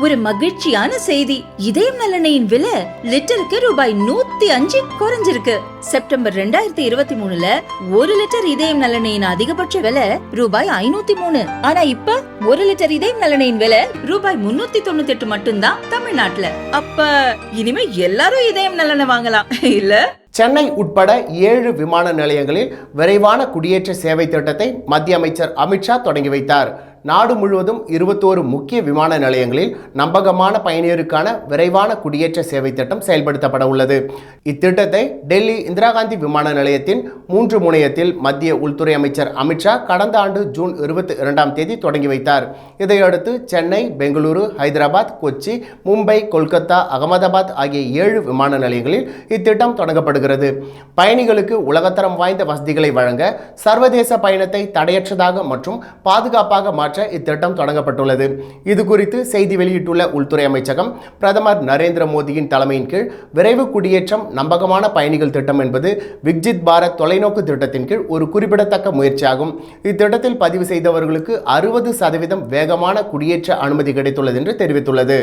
ஒரு மகிழ்ச்சியான செய்தி. இதயம் நல்லெண்ணெயின் விலை லிட்டருக்கு ரூபாய் 105 குறைஞ்சிருக்கு. செப்டம்பர் 2023ல 1 லிட்டர் இதயம் நல்லெண்ணெயின் அதிகபட்ச விலை ரூபாய் 503. ஆனா இப்ப 1 லிட்டர் இதயம் நல்லெண்ணெயின் விலை ரூபாய் 398 மட்டும்தான் தமிழ்நாட்டுல. அப்ப இனிமே எல்லாரும் இதயம் நல்லெண்ணெய் வாங்கலாம் இல்ல? சென்னை உட்பட 7 விமான நிலையங்களில் விரைவான குடியேற்ற சேவை திட்டத்தை மத்திய அமைச்சர் அமித்ஷா தொடங்கி வைத்தார். நாடு முழுவதும் 21 முக்கிய விமான நிலையங்களில் நம்பகமான பயணியருக்கான விரைவான குடியேற்ற சேவை திட்டம் செயல்படுத்தப்பட உள்ளது. இத்திட்டத்தை டெல்லி இந்திரா காந்தி விமான நிலையத்தின் 3 முனையத்தில் மத்திய உள்துறை அமைச்சர் அமித்ஷா கடந்த ஆண்டு ஜூன் 22ஆம் தேதி தொடங்கி வைத்தார். இதையடுத்து சென்னை, பெங்களூரு, ஹைதராபாத், கொச்சி, மும்பை, கொல்கத்தா, அகமதாபாத் ஆகிய 7 விமான நிலையங்களில் இத்திட்டம் தொடங்கப்படுகிறது. பயணிகளுக்கு உலகத்தரம் வாய்ந்த வசதிகளை வழங்க, சர்வதேச பயணத்தை தடையற்றதாக மற்றும் பாதுகாப்பாக மாற்ற இத்திட்டம் தொடங்கப்பட்டுள்ளது. இது குறித்து செய்தி வெளியிட்டுள்ள உள்துறை அமைச்சகம், பிரதமர் நரேந்திர மோடியின் தலைமையின் கீழ் விரைவு குடியேற்றம் நம்பகமான பயணிகள் திட்டம் என்பது விக்சித் பாரத் தொலைநோக்கு திட்டத்தின் கீழ் ஒரு குறிப்பிடத்தக்க முயற்சியாகும். இத்திட்டத்தில் பதிவு செய்தவர்களுக்கு 60% வேகமான குடியேற்ற அனுமதி கிடைத்துள்ளது என்று தெரிவித்துள்ளது.